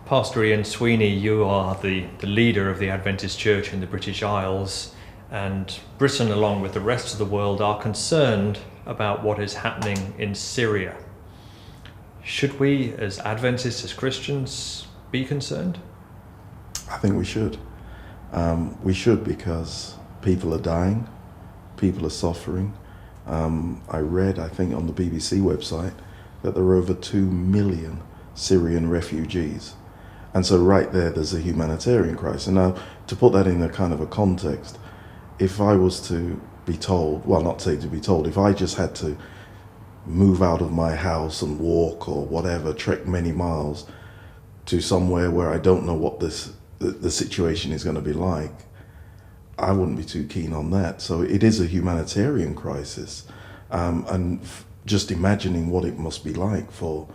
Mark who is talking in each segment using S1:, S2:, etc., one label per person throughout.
S1: Pastor Ian Sweeney, you are the leader of the Adventist Church in the British Isles, and Britain, along with the rest of the world, are concerned about what is happening in Syria. Should we, as Adventists, as Christians, be concerned?
S2: I think we should. We should, because people are dying, people are suffering. I read, I think on the BBC website, that there are over 2 million Syrian refugees. And so right there's a humanitarian crisis. Now, to put that in a kind of a context, if I was to be told, well, not say to be told, if I just had to move out of my house and walk or whatever, trek many miles to somewhere where I don't know what the situation is going to be like, I wouldn't be too keen on that. So it is a humanitarian crisis. And just imagining what it must be like for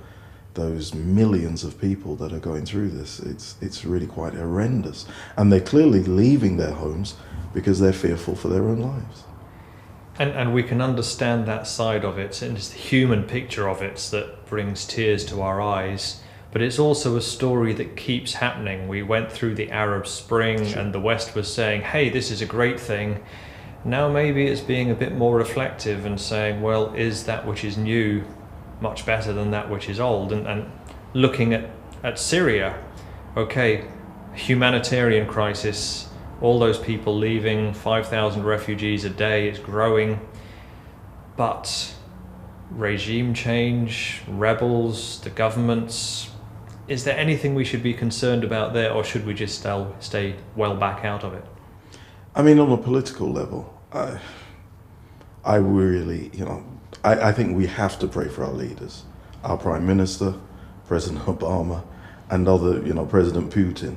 S2: those millions of people that are going through this, it's really quite horrendous. And they're clearly leaving their homes because they're fearful for their own lives.
S1: And we can understand that side of it, and it's the human picture of it that brings tears to our eyes. But it's also a story that keeps happening. We went through the Arab Spring,
S2: Sure.
S1: and the West was saying, hey, this is a great thing. Now maybe it's being a bit more reflective and saying, well, is that which is new much better than that which is old? And looking at Syria, okay, humanitarian crisis, all those people leaving, 5,000 refugees a day, it's growing. But regime change, rebels, the governments, is there anything we should be concerned about there, or should we just stay well back out of it?
S2: I mean, on a political level, I really, I think we have to pray for our leaders, our Prime Minister, President Obama, and other, President Putin,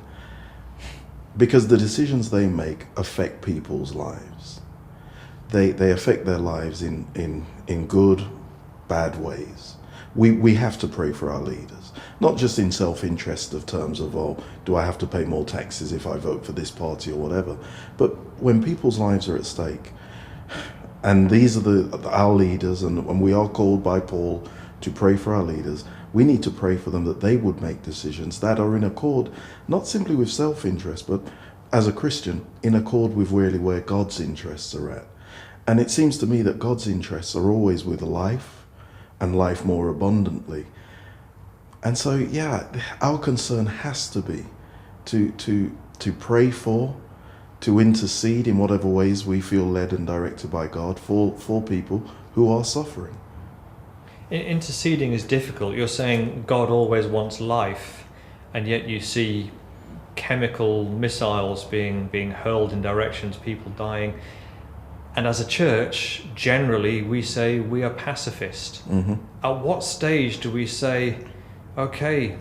S2: because the decisions they make affect people's lives. They affect their lives in good, bad ways. We have to pray for our leaders, not just in self-interest of terms of, oh, do I have to pay more taxes if I vote for this party or whatever, but when people's lives are at stake. And these are our leaders, and we are called by Paul to pray for our leaders. We need to pray for them that they would make decisions that are in accord, not simply with self-interest, but as a Christian, in accord with really where God's interests are at. And it seems to me that God's interests are always with life, and life more abundantly. And so, yeah, our concern has to be to pray for, to intercede in whatever ways we feel led and directed by God for people who are suffering.
S1: Interceding is difficult. You're saying God always wants life, and yet you see chemical missiles being hurled in directions, people dying. And as a church, generally, we say we are pacifist.
S2: Mm-hmm.
S1: At what stage do we say, okay,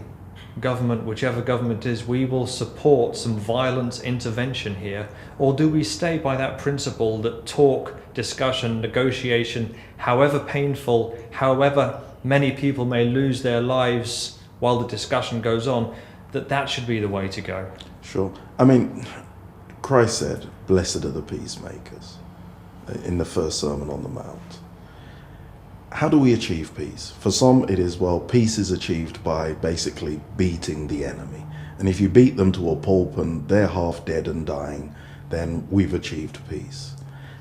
S1: government, whichever government is, we will support some violent intervention here? Or do we stay by that principle that talk, discussion, negotiation, however painful, however many people may lose their lives while the discussion goes on, that should be the way to go?
S2: Sure. I mean, Christ said, blessed are the peacemakers, in the first Sermon on the Mount. How do we achieve peace? For some it is, well, peace is achieved by basically beating the enemy. And if you beat them to a pulp and they're half dead and dying, then we've achieved peace.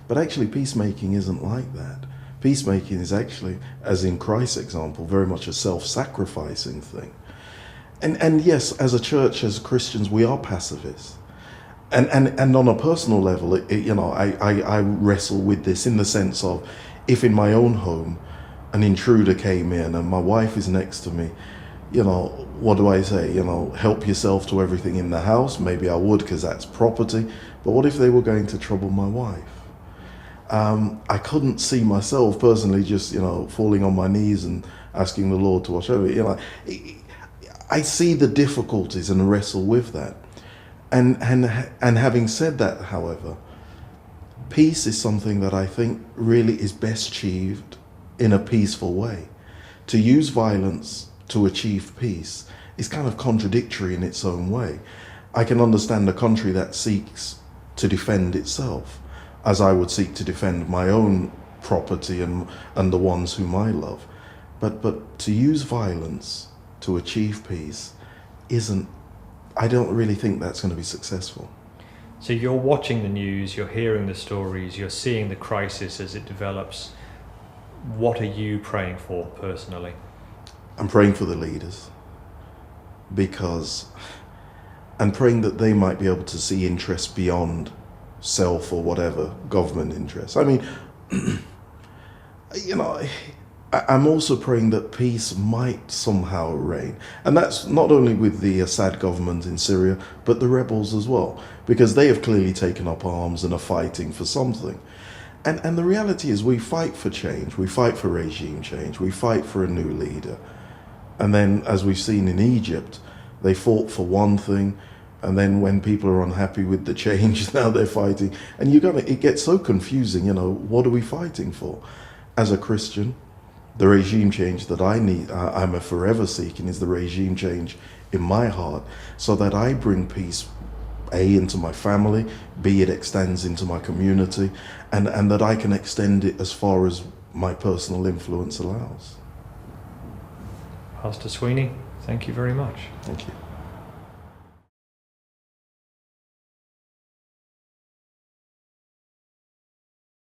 S2: But actually peacemaking isn't like that. Peacemaking is actually, as in Christ's example, very much a self-sacrificing thing. And yes, as a church, as Christians, we are pacifists. And on a personal level, I wrestle with this in the sense of, if in my own home an intruder came in and my wife is next to me, what do I say? Help yourself to everything in the house. Maybe I would, because that's property. But what if they were going to trouble my wife? I couldn't see myself personally just, falling on my knees and asking the Lord to watch over it. I see the difficulties and wrestle with that. And having said that, however, peace is something that I think really is best achieved in a peaceful way. To use violence to achieve peace is kind of contradictory in its own way. I can understand a country that seeks to defend itself, as I would seek to defend my own property and the ones whom I love. But to use violence to achieve peace I don't really think that's going to be successful.
S1: So you're watching the news, you're hearing the stories, you're seeing the crisis as it develops. What are you praying for personally?
S2: I'm praying for the leaders, and praying that they might be able to see interests beyond self or whatever government interests. I mean, I'm also praying that peace might somehow reign. And that's not only with the Assad government in Syria, but the rebels as well, because they have clearly taken up arms and are fighting for something. And the reality is we fight for change, we fight for regime change, we fight for a new leader. And then, as we've seen in Egypt, they fought for one thing, and then when people are unhappy with the change, now they're fighting. And it gets so confusing, what are we fighting for? As a Christian, the regime change that I'm forever seeking is the regime change in my heart, so that I bring peace, A, into my family, B, it extends into my community, and that I can extend it as far as my personal influence allows.
S1: Pastor Sweeney, thank you very much.
S2: Thank you.